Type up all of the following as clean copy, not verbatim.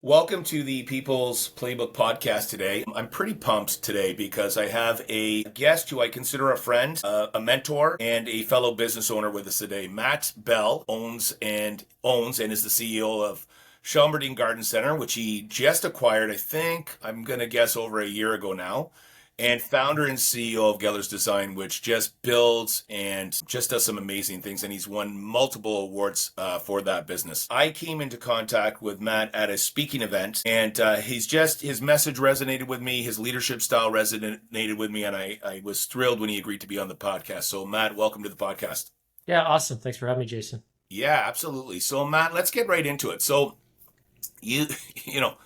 Welcome to the People's Playbook podcast today. I'm pretty pumped today because I have a guest who I consider a friend, a mentor, and a fellow business owner with us today. Matt Bell owns and is the CEO of Shelmerdine Garden Center, which he just acquired, I think, I'm going to guess over a year ago now, and founder and CEO of Gellers Design, which just builds and just does some amazing things. And he's won multiple awards for that business. I came into contact with Matt at a speaking event, and his message resonated with me. His leadership style resonated with me, and I was thrilled when he agreed to be on the podcast. So, Matt, welcome to the podcast. Yeah, awesome. Thanks for having me, Jason. Yeah, absolutely. So, Matt, let's get right into it. So, you, you know,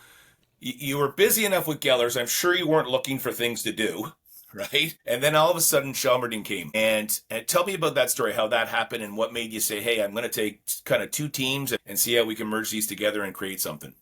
you were busy enough with Gellers. I'm sure you weren't looking for things to do, right? And then all of a sudden, Shelmerdine came. And tell me about that story, how that happened, and what made you say, hey, I'm going to take kind of two teams and see how we can merge these together and create something.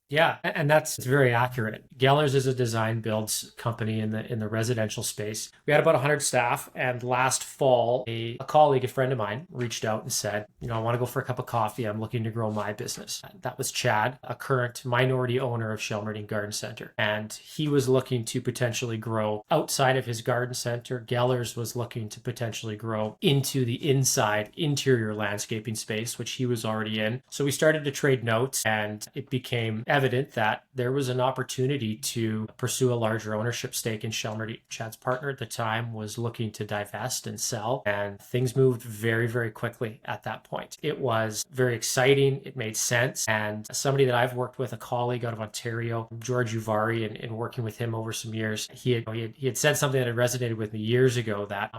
Yeah, and that's very accurate. Gellers is a design builds company in the residential space. We had about 100 staff, and last fall, a colleague, a friend of mine, reached out and said, I want to go for a cup of coffee. I'm looking to grow my business. That was Chad, a current minority owner of Shelmerdine Garden Center, and he was looking to potentially grow outside of his garden center. Gellers was looking to potentially grow into the inside interior landscaping space, which he was already in. So we started to trade notes, and it became evident that there was an opportunity to pursue a larger ownership stake in Shelmerdine. Chad's partner at the time was looking to divest and sell, and things moved very, very quickly at that point. It was very exciting. It made sense. And somebody that I've worked with, a colleague out of Ontario, George Uvari, and working with him over some years, he had said something that had resonated with me years ago that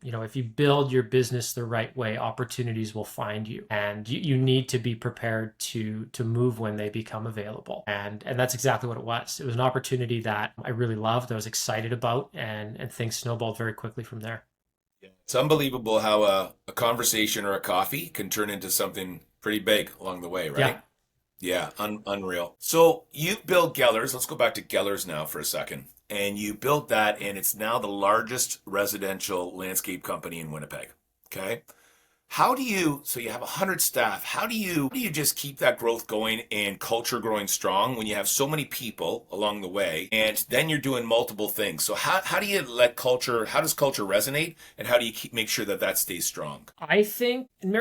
if you build your business the right way, opportunities will find you, and you need to be prepared to move when they become available. And that's exactly what it was. It was an opportunity that I really loved, I was excited about, and things snowballed very quickly from there. It's unbelievable how a conversation or a coffee can turn into something pretty big along the way, right? Yeah. Yeah, unreal. So you built Gellers. Let's go back to Gellers now for a second. And you built that, and it's now the largest residential landscape company in Winnipeg. Okay. So you have 100 staff. How do you just keep that growth going and culture growing strong when you have so many people along the way, and then you're doing multiple things? So how do you how does culture resonate, and how do you make sure that stays strong? I think, and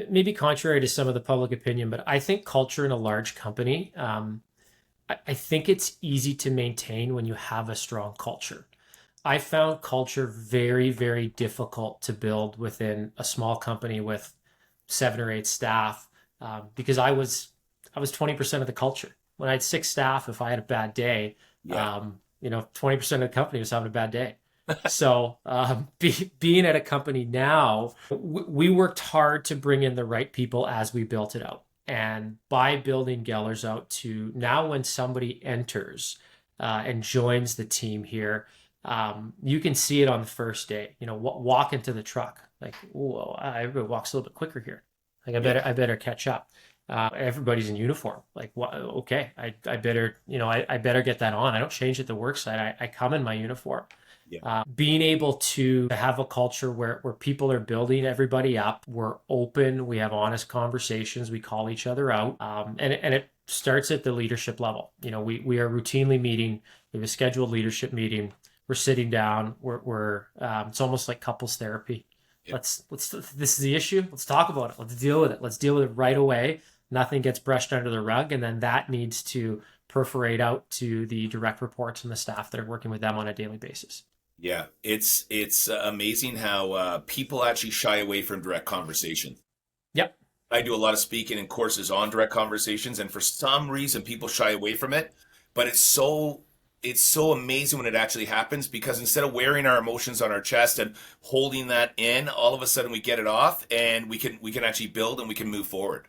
maybe contrary to some of the public opinion, but I think culture in a large company, I think it's easy to maintain when you have a strong culture. I found culture very, very difficult to build within a small company with 7 or 8 staff, because I was 20% of the culture. When I had 6 staff, if I had a bad day, Yeah. 20% of the company was having a bad day. So being at a company now, we worked hard to bring in the right people as we built it out. And by building Gellers out to now, when somebody enters and joins the team here, you can see it on the first day. Walk into the truck, like, whoa, everybody walks a little bit quicker here. Like, Yeah. I better catch up. Everybody's in uniform. Like, what? Okay, I better, I better get that on. I don't change at the work site. I come in my uniform. Yeah. Being able to have a culture where people are building everybody up, we're open, we have honest conversations, we call each other out, and it starts at the leadership level. We are routinely meeting. We have a scheduled leadership meeting. We're sitting down. We're it's almost like couples therapy. Yeah. Let's This is the issue. Let's talk about it. Let's deal with it. Let's deal with it right away. Nothing gets brushed under the rug, and then that needs to perforate out to the direct reports and the staff that are working with them on a daily basis. Yeah, it's amazing how people actually shy away from direct conversation. Yep. I do a lot of speaking and courses on direct conversations, and for some reason, people shy away from it. But it's so amazing when it actually happens, because instead of wearing our emotions on our chest and holding that in, all of a sudden we get it off, and we can actually build and we can move forward.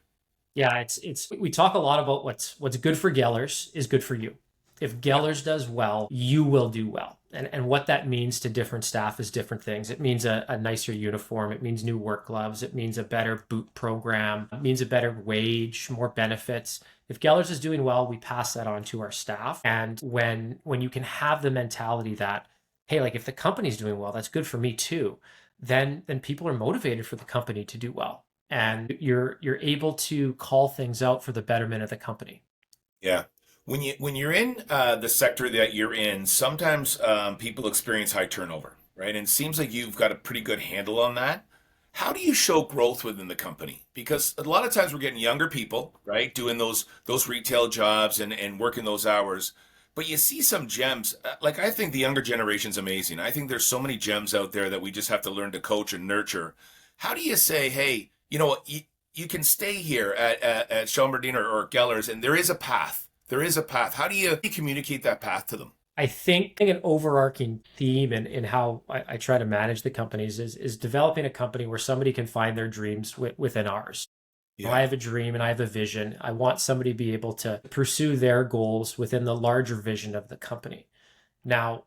Yeah, it's we talk a lot about what's good for Gellers is good for you. If Gellers does well, you will do well. And what that means to different staff is different things. It means a nicer uniform. It means new work gloves. It means a better boot program. It means a better wage, more benefits. If Gellers is doing well, we pass that on to our staff. And when you can have the mentality that, hey, like, if the company's doing well, that's good for me too, then people are motivated for the company to do well. And you're able to call things out for the betterment of the company. Yeah. When you're in the sector that you're in, sometimes people experience high turnover, right? And it seems like you've got a pretty good handle on that. How do you show growth within the company? Because a lot of times we're getting younger people, right, doing those retail jobs and working those hours. But you see some gems. Like I think the younger generation's amazing. I think there's so many gems out there that we just have to learn to coach and nurture. How do you say, hey, you know what, you can stay here at Shelmerdine or Gellers, and there is a path. There is a path. How do you communicate that path to them? I think an overarching theme in how I try to manage the companies is developing a company where somebody can find their dreams within ours. I Yeah. have a dream and I have a vision. I want somebody to be able to pursue their goals within the larger vision of the company. Now,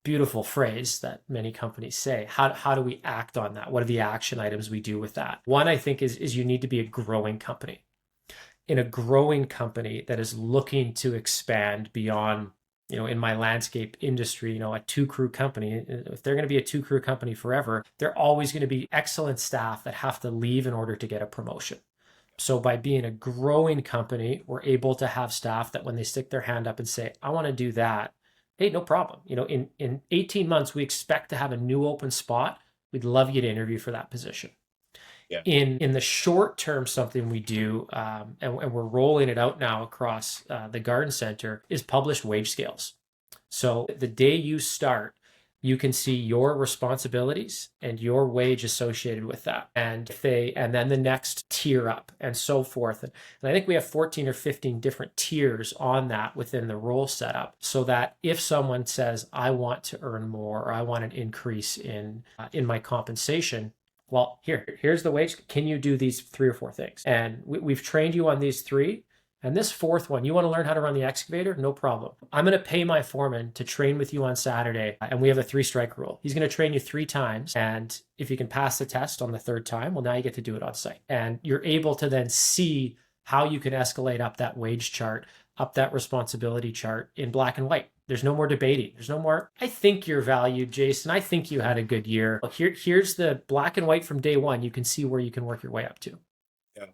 beautiful phrase that many companies say. How do we act on that? What are the action items we do with that? One, I think, is you need to be a growing company. In a growing company that is looking to expand beyond, in my landscape industry, a two crew company, if they're going to be a two crew company forever, they're always going to be excellent staff that have to leave in order to get a promotion. So by being a growing company, we're able to have staff that when they stick their hand up and say, I want to do that, hey, no problem. In 18 months, we expect to have a new open spot. We'd love you to interview for that position. Yeah. In the short term, something we do, and we're rolling it out now across the garden center, is publish wage scales. So the day you start, you can see your responsibilities and your wage associated with that, and then the next tier up and so forth. And I think we have 14 or 15 different tiers on that within the role setup, so that if someone says, I want to earn more, or I want an increase in my compensation, well, here's the wage. Can you do these 3 or 4 things? And we've trained you on these 3. And this 4th one, you want to learn how to run the excavator? No problem. I'm going to pay my foreman to train with you on Saturday. And we have a 3-strike rule. He's going to train you 3 times. And if you can pass the test on the 3rd time, well, now you get to do it on site. And you're able to then see how you can escalate up that wage chart, up that responsibility chart in black and white. There's no more debating. There's no more, I think you're valued, Jason. I think you had a good year. Here's the black and white from day one. You can see where you can work your way up to. Yeah.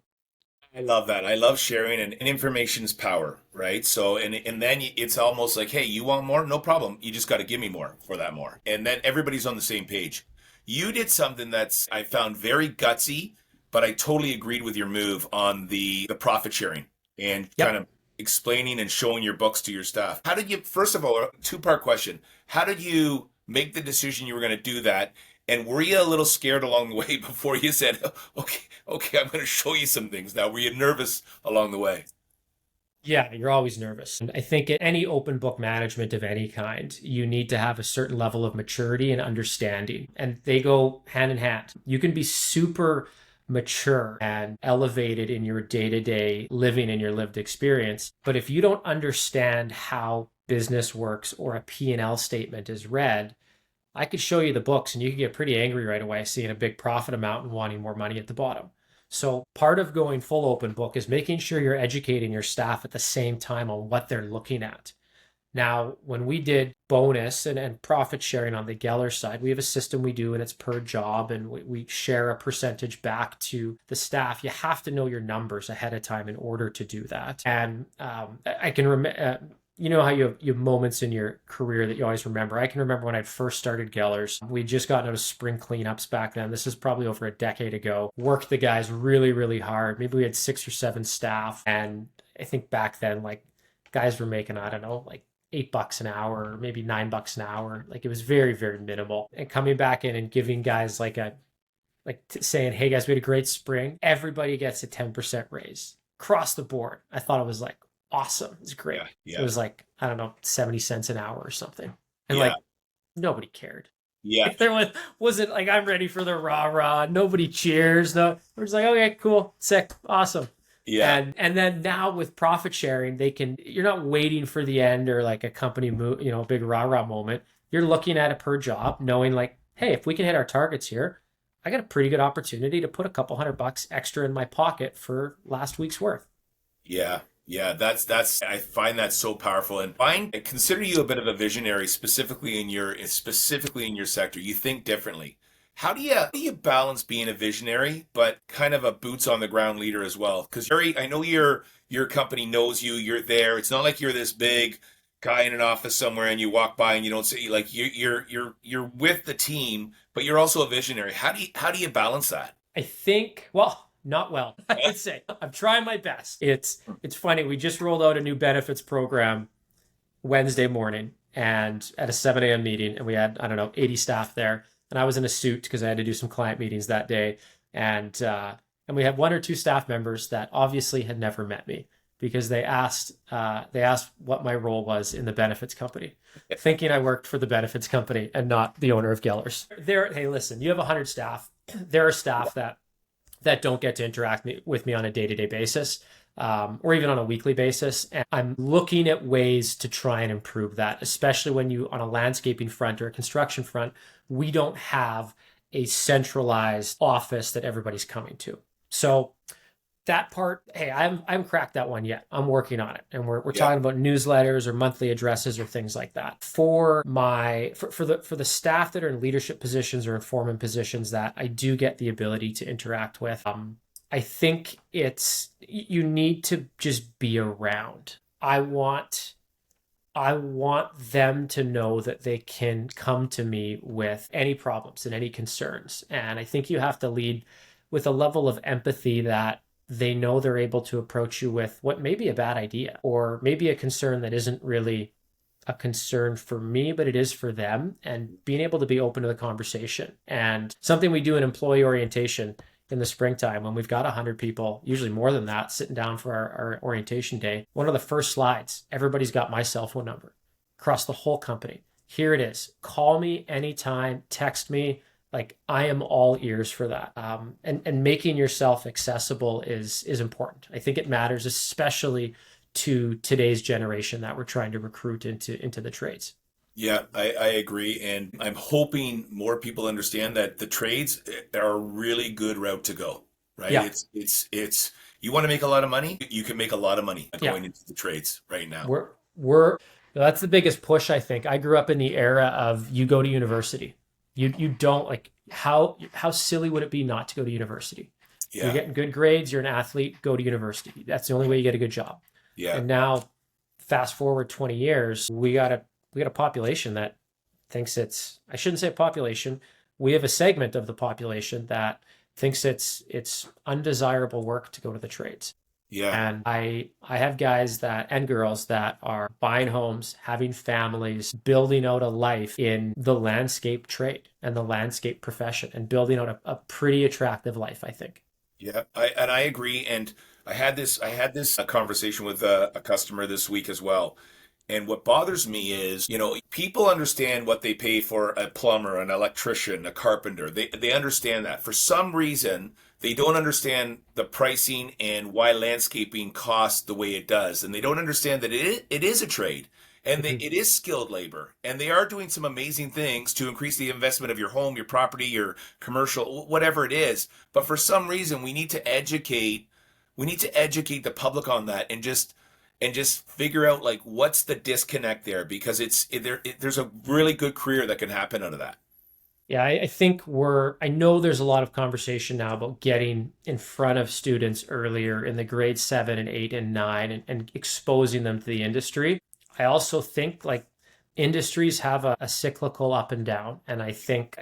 I love that. I love sharing, and information is power, right? So, and then it's almost like, hey, you want more? No problem. You just got to give me more for that more. And then everybody's on the same page. You did something that's I found very gutsy, but I totally agreed with your move on the profit sharing and Yep. kind of explaining and showing your books to your staff. How did you, first of all, a 2-part question. How did you make the decision you were going to do that? And were you a little scared along the way before you said, okay, I'm going to show you some things now? Were you nervous along the way? Yeah, you're always nervous. And I think in any open book management of any kind, you need to have a certain level of maturity and understanding, and they go hand in hand. You can be super mature and elevated in your day-to-day living and your lived experience, but if you don't understand how business works or a P&L statement is read, I could show you the books and you could get pretty angry right away seeing a big profit amount and wanting more money at the bottom. So part of going full open book is making sure you're educating your staff at the same time on what they're looking at. Now, when we did bonus and profit sharing on the Geller side, we have a system we do and it's per job, and we share a percentage back to the staff. You have to know your numbers ahead of time in order to do that. And I can remember, you know how you have moments in your career that you always remember. I can remember when I first started Gellers. We'd just gotten out of spring cleanups back then. This is probably over a decade ago. Worked the guys really, really hard. Maybe we had 6 or 7 staff. And I think back then, like, guys were making, I don't know, like $8 an hour, or maybe $9 an hour. Like, it was very, very minimal. And coming back in and giving guys saying, hey guys, we had a great spring. Everybody gets a 10% raise across the board. I thought it was like awesome. It's great. Yeah. It was like, I don't know, 70 cents an hour or something. And Yeah. like, nobody cared. Yeah. Like, there wasn't like, I'm ready for the rah-rah. Nobody cheers. No, we're just like, okay, cool, sick, awesome. Yeah. And then now with profit sharing, you're not waiting for the end or like a company move, a big rah-rah moment. You're looking at it per job, knowing like, hey, if we can hit our targets here, I got a pretty good opportunity to put a couple $100 extra in my pocket for last week's worth. Yeah. Yeah, that's I find that so powerful, and I consider you a bit of a visionary, specifically in your sector. You think differently. How do you balance being a visionary but kind of a boots on the ground leader as well? Because I know your company knows you, you're there. It's not like you're this big guy in an office somewhere and you walk by and you don't see, like you're with the team, but you're also a visionary. How do you balance that? I think, well, not well, I would say. I'm trying my best. It's funny. We just rolled out a new benefits program Wednesday morning and at a 7 a.m. meeting, and we had, I don't know, 80 staff there. And I was in a suit because I had to do some client meetings that day. And we had one or two staff members that obviously had never met me because they asked what my role was in the benefits company, thinking I worked for the benefits company and not the owner of Gellers. Hey, listen, you have 100 staff. There are staff that don't get to interact with me on a day-to-day basis, or even on a weekly basis. And I'm looking at ways to try and improve that, especially when you, on a landscaping front or a construction front, we don't have a centralized office that everybody's coming to. So that part, hey, I haven't cracked that one yet. I'm working on it. And we're talking about newsletters or monthly addresses or things like that. For the staff that are in leadership positions or in foreman positions that I do get the ability to interact with, I think you need to just be around. I want them to know that they can come to me with any problems and any concerns. And I think you have to lead with a level of empathy that they know they're able to approach you with what may be a bad idea or maybe a concern that isn't really a concern for me, but it is for them, and being able to be open to the conversation. And something we do in employee orientation in the springtime when we've got 100 people, usually more than that, sitting down for our orientation day, one of the first slides, everybody's got my cell phone number across the whole company. Here it is. Call me anytime, text me. Like, I am all ears for that. And making yourself accessible is important. I think it matters, especially to today's generation that we're trying to recruit into the trades. Yeah, I agree. And I'm hoping more people understand that the trades are a really good route to go, right? Yeah. It's you want to make a lot of money, you can make a lot of money going into the trades right now. That's the biggest push, I think. I grew up in the era of you go to university. You don't, like, how silly would it be not to go to university? Yeah. You're getting good grades, you're an athlete, go to university. That's the only way you get a good job. Yeah. And now fast forward 20 years, we got a population that thinks I shouldn't say a population. We have a segment of the population that thinks it's undesirable work to go to the trades. Yeah. And I have guys and girls that are buying homes, having families, building out a life in the landscape trade and the landscape profession, and building out a pretty attractive life, I think. Yeah, I agree. And I had this conversation with a customer this week as well. And what bothers me is, people understand what they pay for a plumber, an electrician, a carpenter. They understand that. For some reason, they don't understand the pricing and why landscaping costs the way it does. And they don't understand that it is a trade, and it is skilled labor. And they are doing some amazing things to increase the investment of your home, your property, your commercial, whatever it is. But for some reason, we need to educate the public on that, and just figure out, like, what's the disconnect there, because there's a really good career that can happen out of that. Yeah, I think I know there's a lot of conversation now about getting in front of students earlier in the grade 7 and 8 and 9 and exposing them to the industry. I also think, like, industries have a cyclical up and down. And I think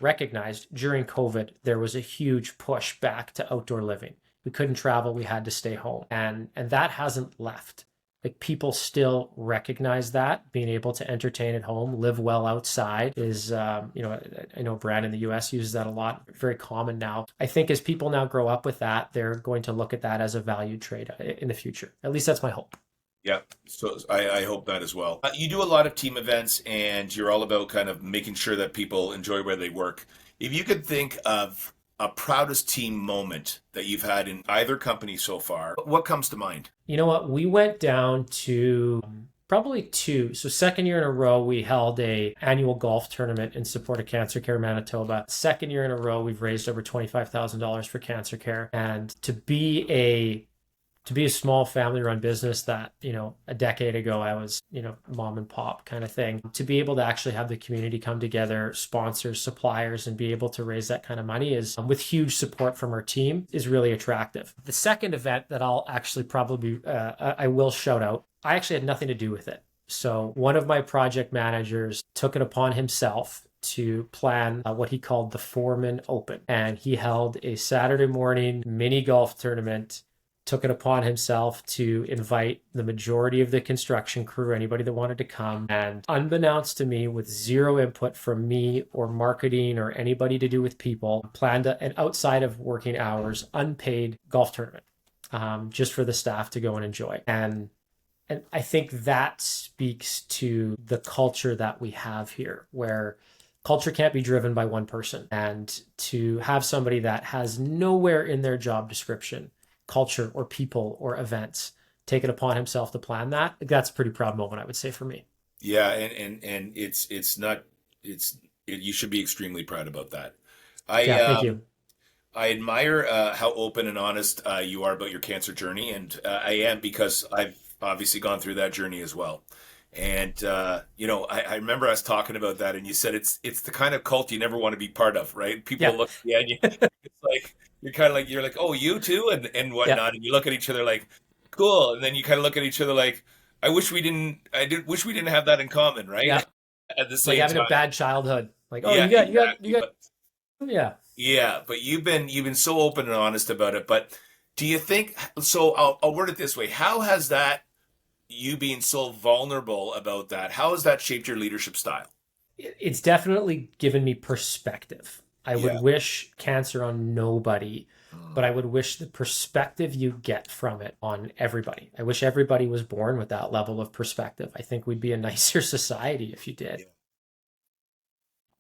recognized during COVID, there was a huge push back to outdoor living. We couldn't travel, we had to stay home. And that hasn't left. Like, people still recognize that being able to entertain at home, live well outside is, I know a brand in the US uses that a lot, very common now. I think as people now grow up with that, they're going to look at that as a valued trade in the future. At least that's my hope. Yeah, so I hope that as well. You do a lot of team events, and you're all about kind of making sure that people enjoy where they work. If you could think of a proudest team moment that you've had in either company so far, what comes to mind? You know what? We went down to probably 2. So second year in a row, we held a annual golf tournament in support of Cancer Care Manitoba. Second year in a row, we've raised over $25,000 for cancer care. And to be a to be a small family run business that, a decade ago I was, mom and pop kind of thing, to be able to actually have the community come together, sponsors, suppliers, and be able to raise that kind of money is with huge support from our team is really attractive. The second event that I'll actually probably, I will shout out, I actually had nothing to do with it. So one of my project managers took it upon himself to plan what he called the Foreman Open. And he held a Saturday morning mini golf tournament, took it upon himself to invite the majority of the construction crew, anybody that wanted to come. And unbeknownst to me, with zero input from me or marketing or anybody to do with people, planned an outside of working hours, unpaid golf tournament just for the staff to go and enjoy. And I think that speaks to the culture that we have here, where culture can't be driven by one person. And to have somebody that has nowhere in their job description culture or people or events, take it upon himself to plan that, that's a pretty proud moment, I would say, for me. Yeah, and you should be extremely proud about that. Thank you. I admire how open and honest you are about your cancer journey, and I am, because I've obviously gone through that journey as well. And I remember us talking about that, and you said it's the kind of cult you never want to be part of, right? People look at you, and it's like you're like, oh, you too, and whatnot, and you look at each other like, cool, and then you kind of look at each other like, I wish we didn't have that in common, right? Yeah. At the same like having time. A bad childhood, like, oh, Yeah, you got, yeah. Yeah, but you've been so open and honest about it. But do you think so? I'll word it this way: how has that, you being so vulnerable about that, how has that shaped your leadership style? It's definitely given me perspective. I would wish cancer on nobody, but I would wish the perspective you get from it on everybody. I wish everybody was born with that level of perspective. I think we'd be a nicer society if you did. Yeah.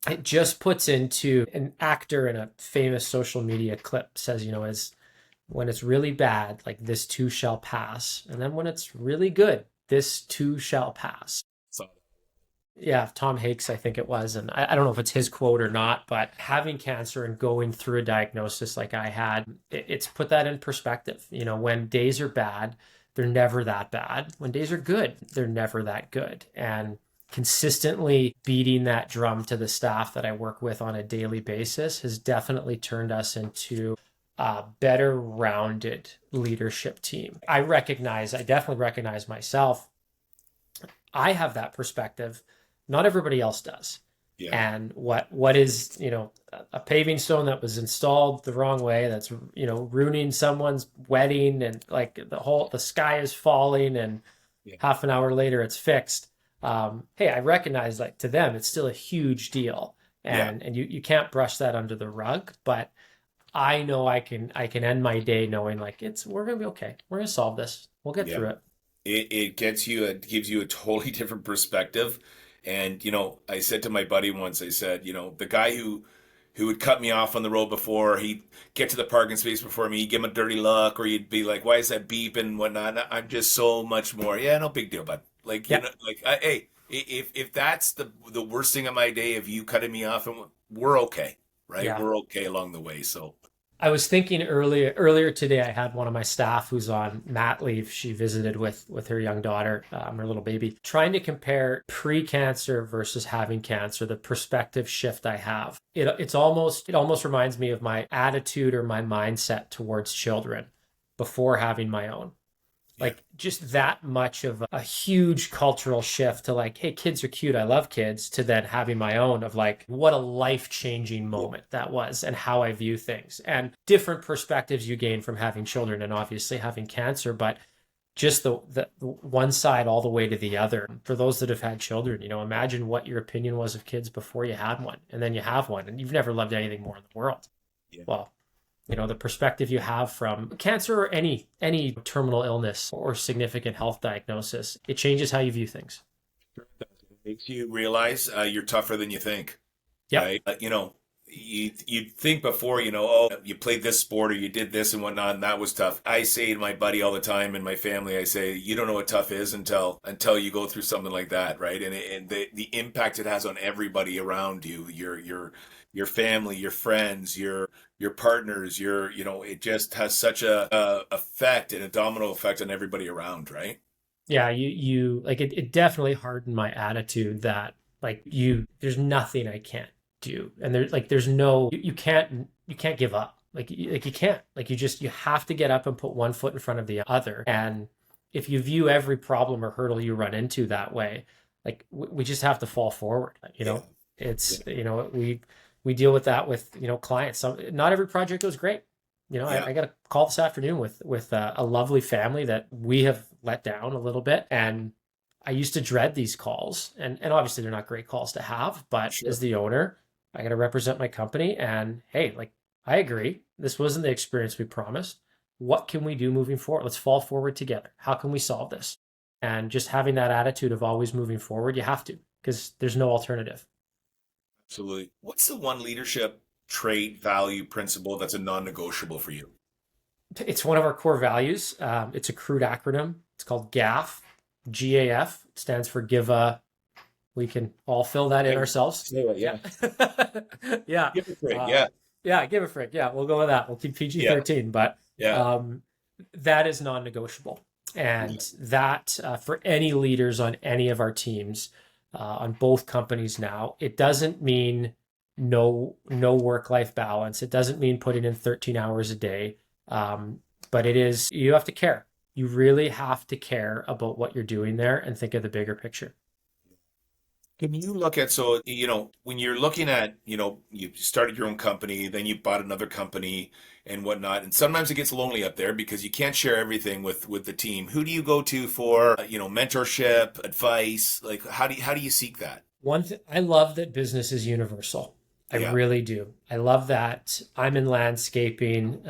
It just puts into an actor in a famous social media clip says, as when it's really bad, like this too shall pass. And then when it's really good, this too shall pass. Yeah, Tom Hanks, I think it was. And I don't know if it's his quote or not, but having cancer and going through a diagnosis like I had, it's put that in perspective. When days are bad, they're never that bad. When days are good, they're never that good. And consistently beating that drum to the staff that I work with on a daily basis has definitely turned us into a better rounded leadership team. I definitely recognize myself. I have that perspective. Not everybody else does. Yeah. And what is, a paving stone that was installed the wrong way, that's, ruining someone's wedding, and like the sky is falling, and half an hour later it's fixed. Hey, I recognize, like, to them, it's still a huge deal. And you can't brush that under the rug, but I know I can end my day knowing, like, we're going to be okay. We're going to solve this. We'll get through it. It gives you a totally different perspective. And, I said to my buddy once, I said, the guy who would cut me off on the road before, he'd get to the parking space before me, he'd give him a dirty look, or he'd be like, why is that beep and whatnot? I'm just so much more, no big deal, bud. Like, hey, if that's the worst thing of my day, of you cutting me off, and we're okay, right? Yeah. We're okay along the way. So I was thinking earlier today, I had one of my staff who's on mat leave. She visited with her young daughter, her little baby, trying to compare pre-cancer versus having cancer, the perspective shift I have. It almost reminds me of my attitude or my mindset towards children before having my own. Like, just that much of a huge cultural shift to, like, hey, kids are cute, I love kids, to then having my own, of like, what a life-changing moment that was, and how I view things, and different perspectives you gain from having children and obviously having cancer, but just the one side all the way to the other. For those that have had children, imagine what your opinion was of kids before you had one, and then you have one, and you've never loved anything more in the world. Yeah. Well, the perspective you have from cancer or any terminal illness or significant health diagnosis, it changes how you view things. It makes you realize you're tougher than you think. Yeah. Right? you'd think before, oh, you played this sport or you did this and whatnot, and that was tough. I say to my buddy all the time and my family, I say, you don't know what tough is until you go through something like that, right? And the impact it has on everybody around you, your family, your friends, your partners, it just has such a effect and a domino effect on everybody around, right? Yeah, you like it definitely hardened my attitude that like there's nothing I can't do. And there's no you can't give up. You can't. Like you have to get up and put one foot in front of the other. And if you view every problem or hurdle you run into that way, like we just have to fall forward, you Yeah. know. It's we deal with that with, clients. Not every project goes great. Yeah. I got a call this afternoon with a lovely family that we have let down a little bit, and I used to dread these calls, and obviously they're not great calls to have, but Sure. as the owner, I got to represent my company, and hey, like I agree, this wasn't the experience we promised. What can we do moving forward? Let's fall forward together. How can we solve this? And just having that attitude of always moving forward, you have to, because there's no alternative. Absolutely. What's the one leadership trait, value, principle that's a non-negotiable for you? It's one of our core values. It's a crude acronym. It's called GAF. GAF stands for give a. We can all fill that in Okay. ourselves. Say what? Yeah. Yeah. Yeah. Give it a break. Uh, Yeah. yeah, give a frick. Yeah, we'll go with that. We'll keep PG Yeah. 13, but Yeah. um, that is non negotiable. Yeah. And that for any leaders on any of our teams, on both companies now, it doesn't mean no work life balance. It doesn't mean putting in 13 hours a day. But it is, you have to care. You really have to care about what you're doing there and think of the bigger picture. Can you look at, so, when you're looking at, you started your own company, then you bought another company and whatnot, and sometimes it gets lonely up there because you can't share everything with the team. Who do you go to for, mentorship, advice? Like, how do you seek that? One thing I love that business is universal. I Yeah. really do. I love that I'm in landscaping.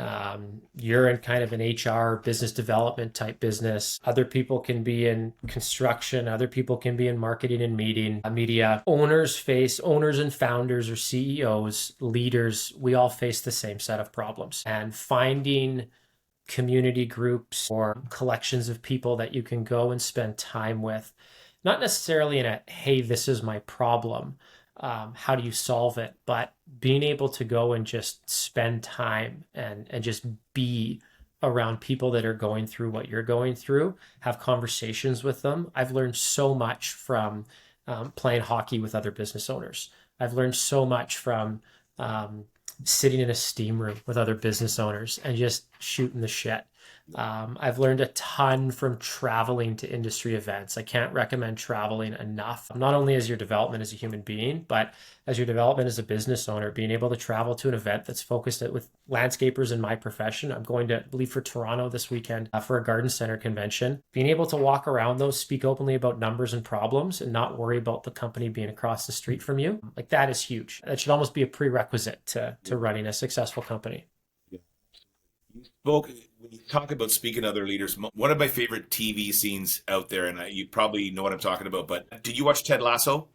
You're in kind of an HR business development type business. Other people can be in construction. Other people can be in marketing and media. Owners and founders or CEOs, leaders, we all face the same set of problems. And finding community groups or collections of people that you can go and spend time with, not necessarily in a, hey, this is my problem. How do you solve it? But being able to go and just spend time and just be around people that are going through what you're going through, have conversations with them. I've learned so much from playing hockey with other business owners. I've learned so much from um, sitting in a steam room with other business owners and just shooting the shit. I've learned a ton from traveling to industry events. I can't recommend traveling enough, not only as your development as a human being, but as your development as a business owner, being able to travel to an event that's focused with landscapers in my profession. I'm going to leave for Toronto this weekend for a garden center convention. Being able to walk around those, speak openly about numbers and problems and not worry about the company being across the street from you, like that is huge. That should almost be a prerequisite to running a successful company. Spoke When you talk about speaking to other leaders, one of my favorite TV scenes out there, and you probably know what I'm talking about, but did you watch Ted Lasso?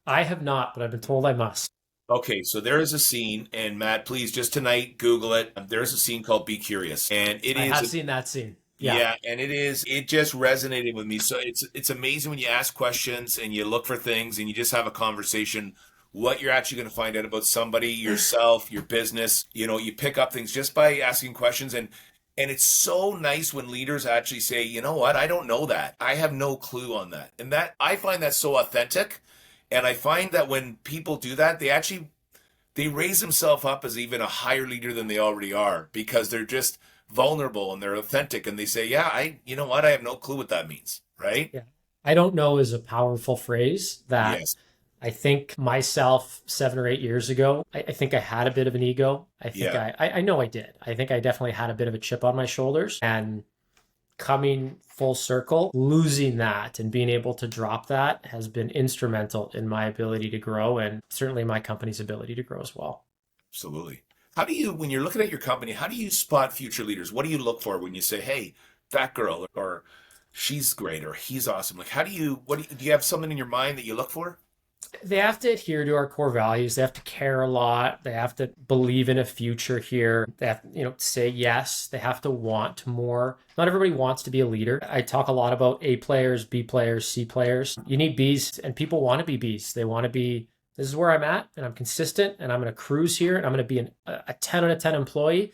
I have not, but I've been told I must. Okay, so there is a scene, and Matt, please just tonight Google it. There's a scene called "Be Curious," and it I is have seen that scene. Yeah. yeah, and it just resonated with me. So it's amazing when you ask questions and you look for things and you just have a conversation. What you're actually going to find out about somebody, yourself, your business. You pick up things just by asking questions, and it's so nice when leaders actually say, you know what, I don't know that. I have no clue on that. And that I find that so authentic. And I find that when people do that, they raise themselves up as even a higher leader than they already are because they're just vulnerable and they're authentic and they say, yeah, you know what, I have no clue what that means, right? Yeah. I don't know is a powerful phrase that Yes. I think myself 7 or 8 years ago, I think I had a bit of an ego. I think Yeah. I know I did. I think I definitely had a bit of a chip on my shoulders, and coming full circle, losing that and being able to drop that has been instrumental in my ability to grow and certainly my company's ability to grow as well. Absolutely. When you're looking at your company, how do you spot future leaders? What do you look for when you say, hey, that girl, or she's great, or he's awesome? Like, do you have something in your mind that you look for? They have to adhere to our core values. They have to care a lot. They have to believe in a future here. They have to, say yes. They have to want more. Not everybody wants to be a leader. I talk a lot about A players, B players, C players. You need Bs, and people want to be Bs. They want to be, this is where I'm at, and I'm consistent, and I'm going to cruise here, and I'm going to be a 10 out of 10 employee,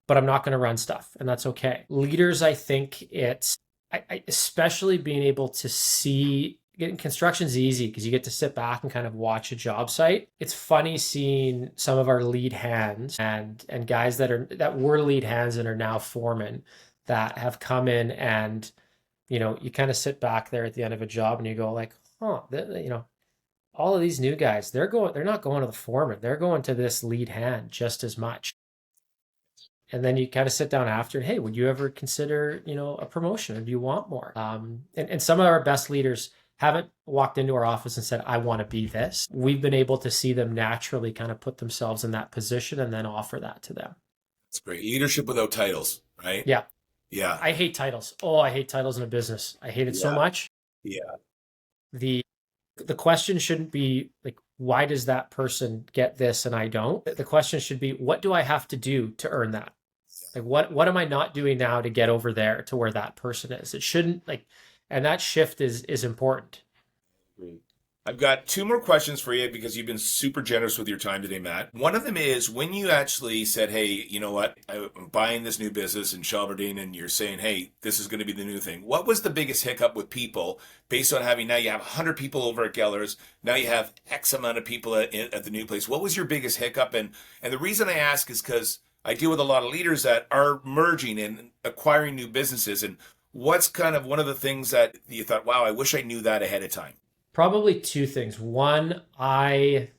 but I'm not going to run stuff, and that's okay. Leaders, I think especially being able to see, getting construction's easy because you get to sit back and kind of watch a job site. It's funny seeing some of our lead hands and guys that were lead hands and are now foremen that have come in, and you kind of sit back there at the end of a job and you go like, huh, all of these new guys, they're not going to the foreman, they're going to this lead hand just as much. And then you kind of sit down after, and hey, would you ever consider, a promotion, or do you want more? And some of our best leaders haven't walked into our office and said, I want to be this. We've been able to see them naturally kind of put themselves in that position and then offer that to them. It's great. Leadership without titles, right? Yeah. Yeah. I hate titles. Oh, I hate titles in a business. I hate it so much. Yeah. The question shouldn't be like, why does that person get this and I don't? The question should be, what do I have to do to earn that? Like, what am I not doing now to get over there to where that person is? It shouldn't and that shift is important. Great. I've got two more questions for you because you've been super generous with your time today, Matt. One of them is when you actually said, hey, you know what, I'm buying this new business in Shelberdine, and you're saying, hey, this is going to be the new thing. What was the biggest hiccup with people based on having, now you have 100 people over at Gellers, now you have X amount of people at the new place. What was your biggest hiccup? And the reason I ask is because I deal with a lot of leaders that are merging and acquiring new businesses. And what's kind of one of the things that you thought, wow, I wish I knew that ahead of time? Probably two things. One, I've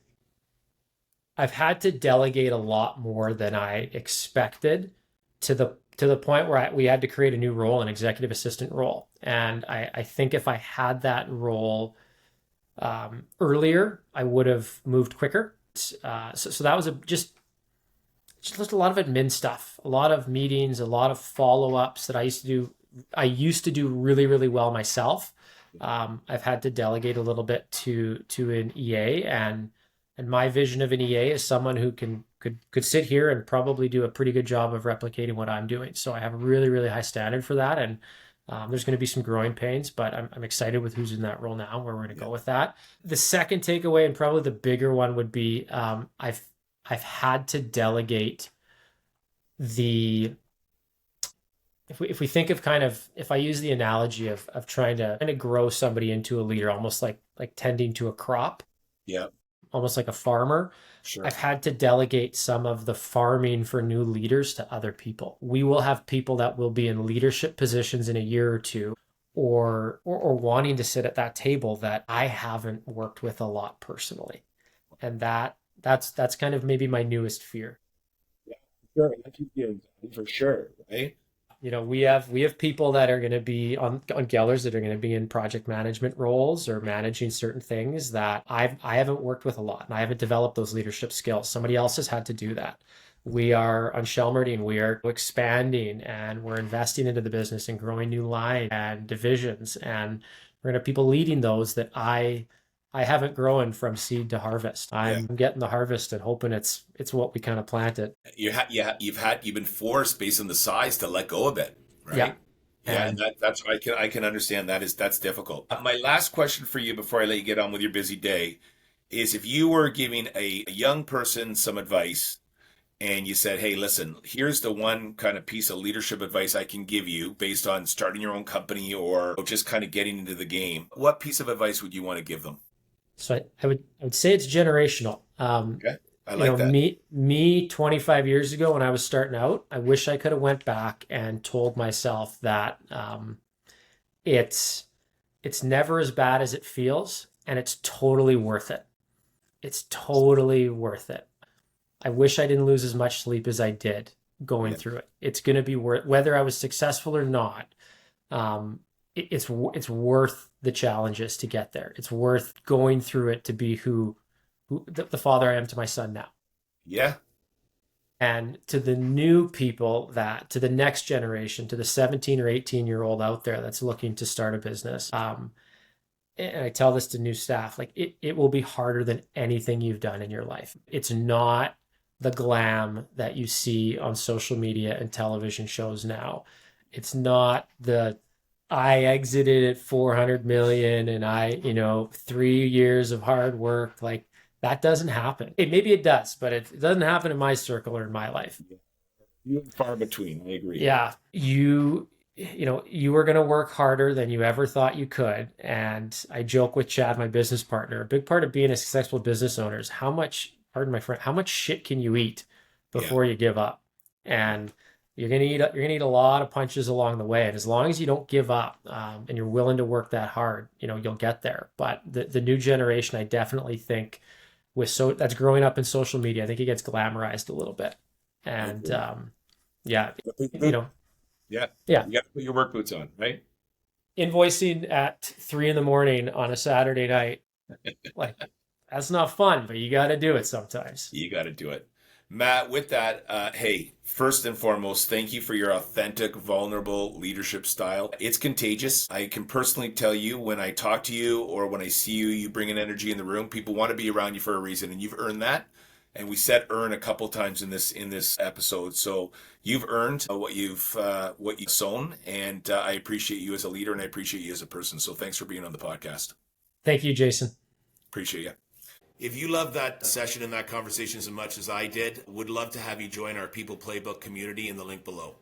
had to delegate a lot more than I expected, to the point where we had to create a new role, an executive assistant role. And I think if I had that role earlier, I would have moved quicker. So that was just a lot of admin stuff, a lot of meetings, a lot of follow-ups that I used to do really, really well myself. I've had to delegate a little bit to an EA, and my vision of an EA is someone who could sit here and probably do a pretty good job of replicating what I'm doing. So I have a really, really high standard for that, and there's going to be some growing pains, but I'm excited with who's in that role now, where we're going to go with that. The second takeaway, and probably the bigger one, would be I've had to delegate if we think of if I use the analogy of trying to grow somebody into a leader, almost like tending to a crop. Yeah. Almost like a farmer. Sure. I've had to delegate some of the farming for new leaders to other people. We will have people that will be in leadership positions in a year or two, or wanting to sit at that table that I haven't worked with a lot personally. And that's kind of maybe my newest fear. Yeah, sure. For sure, right? We have people that are going to be on Gellers that are going to be in project management roles or managing certain things that I haven't worked with a lot, and I haven't developed those leadership skills. Somebody else has had to do that. We are on Shelmerdine, we are expanding, and we're investing into the business and growing new lines and divisions, and we're going to have people leading those that I haven't grown from seed to harvest. I'm getting the harvest and hoping it's what we kind of planted. You've been forced based on the size to let go of it, right? Yeah. Yeah, and that's I can understand that's difficult. My last question for you before I let you get on with your busy day is, if you were giving a young person some advice and you said, hey, listen, here's the one kind of piece of leadership advice I can give you based on starting your own company or just kind of getting into the game, what piece of advice would you want to give them? So I would say it's generational. Okay. I like that. Me 25 years ago when I was starting out, I wish I could have went back and told myself that it's never as bad as it feels, and it's totally worth it. It's totally worth it. I wish I didn't lose as much sleep as I did going through it. It's going to be worth, whether I was successful or not. It's worth the challenges to get there. It's worth going through it to be who the father I am to my son now. Yeah. And to the new people, to the next generation, to the 17 or 18-year-old out there that's looking to start a business, and I tell this to new staff, like it will be harder than anything you've done in your life. It's not the glam that you see on social media and television shows now. It's not the I exited at 400 million and I 3 years of hard work. Like that doesn't happen. Maybe it does, but it doesn't happen in my circle or in my life. You and far between. I agree. Yeah, you were going to work harder than you ever thought you could. And I joke with Chad, my business partner, a big part of being a successful business owner is how much, pardon my friend, how much shit can you eat Yeah. before you give up? And you're gonna eat a lot of punches along the way. And as long as you don't give up, and you're willing to work that hard, you'll get there. But the new generation, I definitely think that's growing up in social media, I think it gets glamorized a little bit. And Okay. yeah, you Boot. know, Yeah. yeah, You got to put your work boots on, right? invoicing at 3 in the morning on a Saturday night, like that's not fun, but you got to do it sometimes. You got to do it. Matt, with that, hey, first and foremost, thank you for your authentic, vulnerable leadership style. It's contagious. I can personally tell you when I talk to you or when I see you, you bring an energy in the room. People want to be around you for a reason, and you've earned that. And we said earn a couple times in this episode. So you've earned what you've sown, and I appreciate you as a leader, and I appreciate you as a person. So thanks for being on the podcast. Thank you, Jason. Appreciate you. If you loved that session and that conversation as much as I did, would love to have you join our People Playbook community in the link below.